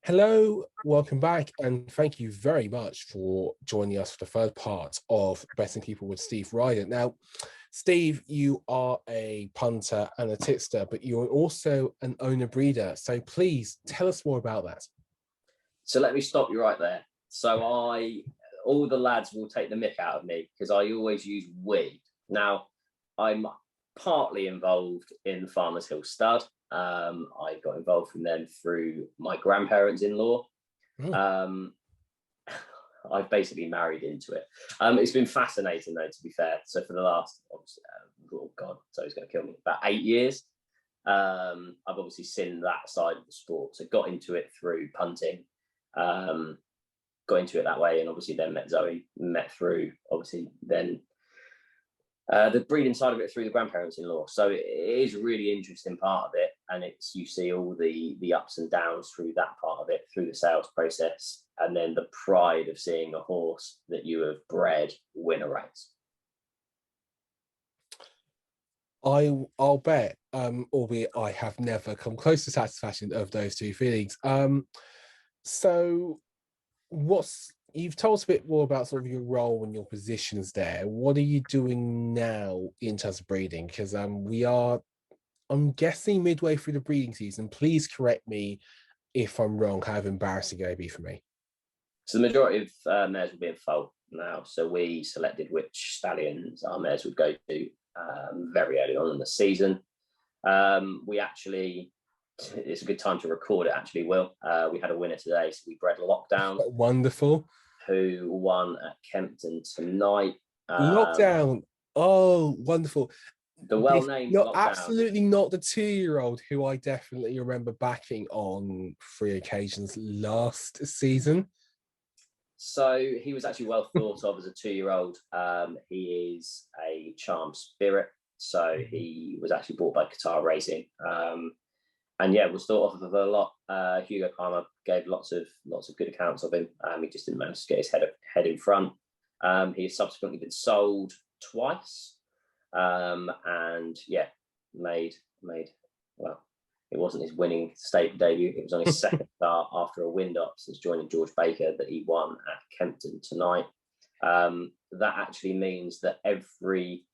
Hello, welcome back, and thank you very much for joining us for the third part of Betting People with Steve Ryder. Now, Steve, you are a punter and a tipster, but you're also an owner breeder. So please tell us more about that. So let me stop you right there. All the lads will take the mick out of me because I always use we. Now, I'm partly involved in Farmers Hill Stud. I got involved from them through my grandparents-in-law. I've basically married into it. It's been fascinating, though, to be fair. So for the last, oh God, so he's going to kill me, about 8 years, I've obviously seen that side of the sport. So got into it through punting, got into it that way, and obviously then met Zoe, through, obviously, then the breeding side of it through the grandparents-in-law. So it is a really interesting part of it, and you see all the ups and downs through that part of it, through the sales process, and then the pride of seeing a horse that you have bred win a race. I'll bet, albeit I have never come close to satisfaction of those two feelings. So you've told us a bit more about sort of your role and your positions there. What are you doing now in terms of breeding? Because I'm guessing midway through the breeding season. Please correct me if I'm wrong. How embarrassing it would be for me. So the majority of mares will be in foal now. So we selected which stallions our mares would go to very early on in the season. It's a good time to record it, actually, Will. We had a winner today, so we bred Lockdown. Wonderful. Who won at Kempton tonight. Lockdown. Oh, wonderful. The well-named Lockdown. Absolutely not the 2-year-old who I definitely remember backing on 3 occasions last season. So he was actually well thought of as a 2-year-old. He is a charm spirit. So he was actually bought by Qatar Racing. And yeah, was thought of a lot. Hugo Palmer gave lots of good accounts of him. He just didn't manage to get his head in front. He has subsequently been sold twice. And yeah, made well, it wasn't his winning stable debut. It was on his second start after a wind-up since joining George Baker that he won at Kempton tonight. That actually means that every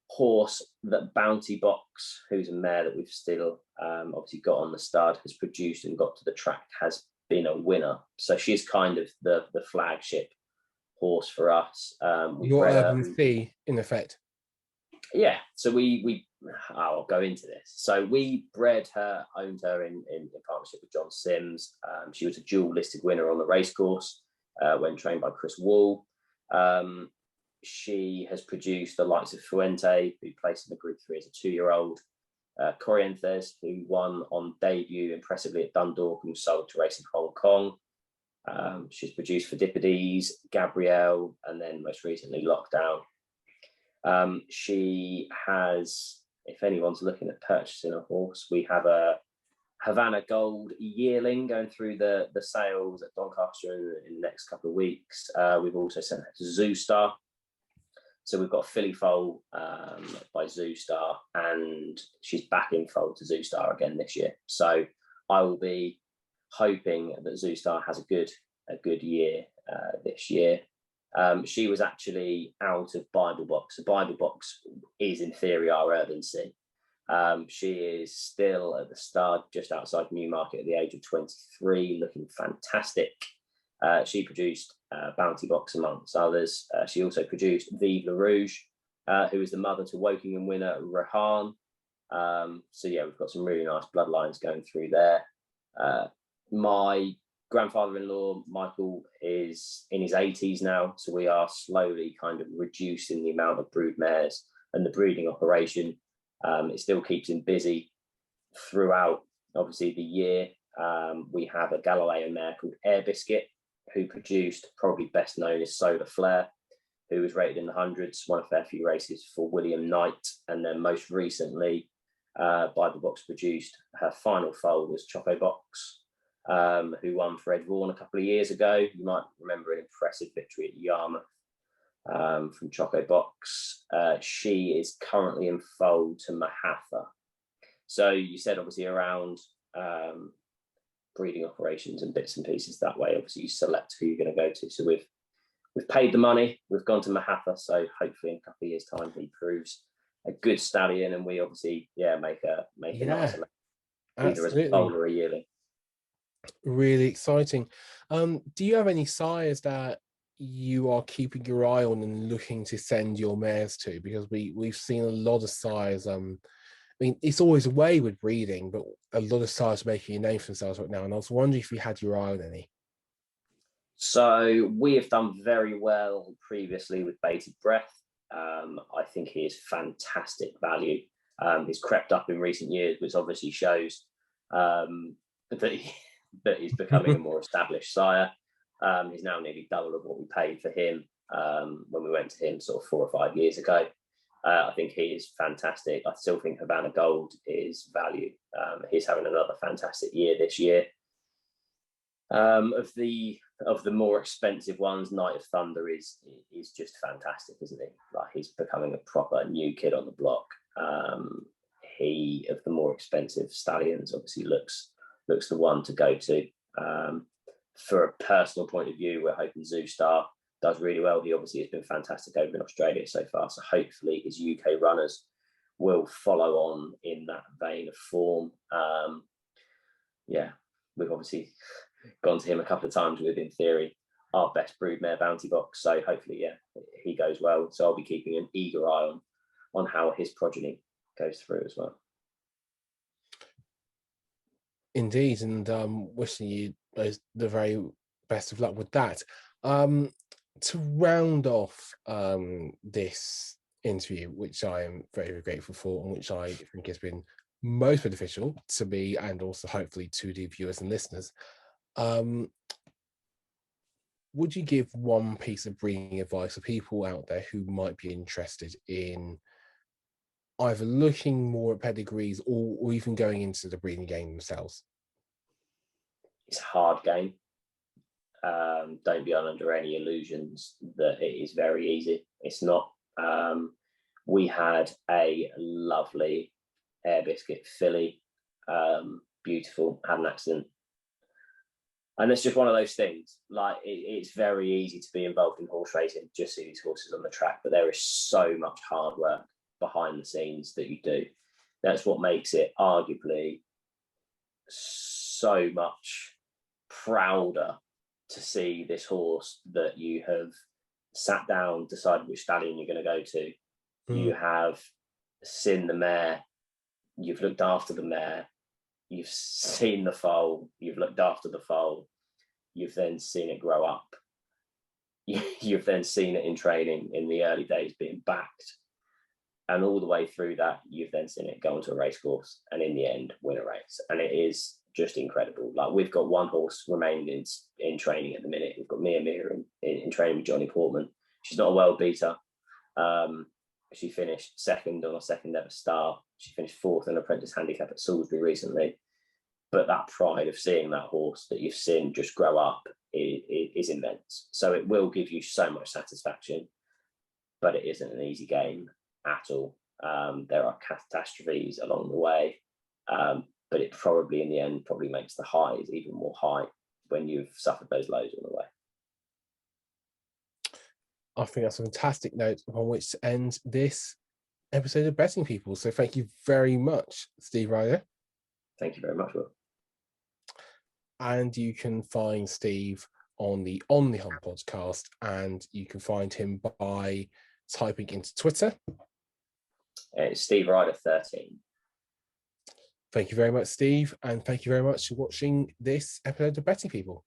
horse that Bounty Box, who's a mare that we've still obviously got on the stud, has produced and got to the track, has been a winner. So she's kind of the flagship horse for us. Your urban fee, in effect. Yeah, so I'll go into this. So we owned her in partnership with John Sims. She was a dual listed winner on the racecourse when trained by Chris Wall. She has produced the likes of Fuente, who placed in the Group 3 as a 2-year-old, Corrientes, who won on debut impressively at Dundalk and was sold to race in Hong Kong. She's produced Fidipides, Gabrielle, and then most recently Lockdown. She has, if anyone's looking at purchasing a horse, we have a Havana Gold yearling going through the sales at Doncaster in the next couple of weeks. We've also sent her to Zoostar. So we've got a filly foal by Zoostar, and she's back in foal to Zoostar again this year. So I will be hoping that Zoostar has a good year this year. She was actually out of Bible Box. The Bible Box is, in theory, our urban sea. She is still at the stud just outside Newmarket at the age of 23, looking fantastic. She produced Bounty Box amongst others. She also produced Vive Le Rouge, who is the mother to Wokingham winner Rehan. So yeah, we've got some really nice bloodlines going through there. My grandfather-in-law, Michael, is in his 80s now, so we are slowly kind of reducing the amount of brood mares and the breeding operation. It still keeps him busy throughout, obviously, the year. We have a Galileo mare called Air Biscuit, who produced, probably best known as Solar Flare, who was rated in the hundreds, won a fair few races for William Knight, and then most recently, Bible Box produced her final foal was Choco Box, who won for Ed Vaughan a couple of years ago. You might remember an impressive victory at Yarmouth from Choco Box. She is currently in foal to Mahatha. So you said obviously around breeding operations and bits and pieces that way. Obviously, you select who you're going to go to. So we've paid the money. We've gone to Mahatha. So hopefully, in a couple of years' time, he proves a good stallion, and we obviously make a nice either as a foal or a yearling. Really exciting. Do you have any sires that you are keeping your eye on and looking to send your mares to? Because we've seen a lot of sires. I mean, it's always a way with breeding, but a lot of sires making a name for themselves right now. And I was wondering if you had your eye on any. So we have done very well previously with Bated Breath. I think he is fantastic value. He's crept up in recent years, which obviously shows that he's becoming a more established sire. He's now nearly double of what we paid for him when we went to him sort of 4 or 5 years ago. I think he is fantastic. I still think Havana Gold is value. He's having another fantastic year this year. Of the more expensive ones, Night of Thunder is just fantastic, isn't he? Like, he's becoming a proper new kid on the block. He, of the more expensive stallions, obviously looks the one to go to. For a personal point of view, we're hoping Zoostar does really well. He obviously has been fantastic over in Australia so far. So hopefully his UK runners will follow on in that vein of form. We've obviously gone to him a couple of times with, in theory, our best broodmare bounty box. So hopefully, he goes well. So I'll be keeping an eager eye on how his progeny goes through as well. Indeed, and wishing you the very best of luck with that. To round off this interview, which I am very, very grateful for, and which I think has been most beneficial to me and also hopefully to the viewers and listeners, would you give one piece of breeding advice for people out there who might be interested in either looking more at pedigrees or even going into the breeding game themselves? It's a hard game. Don't be under any illusions that it is very easy. It's not. We had a lovely air biscuit filly, beautiful, had an accident. And it's just one of those things. Like, it's very easy to be involved in horse racing, just see these horses on the track, but there is so much hard work behind the scenes that you do. That's what makes it arguably so much prouder to see this horse that you have sat down, decided which stallion you're going to go to. You have seen the mare, you've looked after the mare, you've seen the foal, you've looked after the foal, you've then seen it grow up. You've then seen it in training in the early days being backed. And all the way through that, you've then seen it go into a race course and in the end win a race. And it is just incredible. Like, we've got one horse remaining in training at the minute. We've got Mia in training with Johnny Portman. She's not a world beater. She finished second on a second ever start. She finished fourth in apprentice handicap at Salisbury recently. But that pride of seeing that horse that you've seen just grow up is immense. So it will give you so much satisfaction, but it isn't an easy game at all. There are catastrophes along the way, but it probably in the end probably makes the highs even more high when you've suffered those lows on the way. I think that's a fantastic note upon which to end this episode of Betting People. So thank you very much, Steve Ryder. Thank you very much, Will. And you can find Steve on the Hunt podcast, and you can find him by typing into Twitter. It's Steve Ryder 13. Thank you very much, Steve, and thank you very much for watching this episode of Betting People.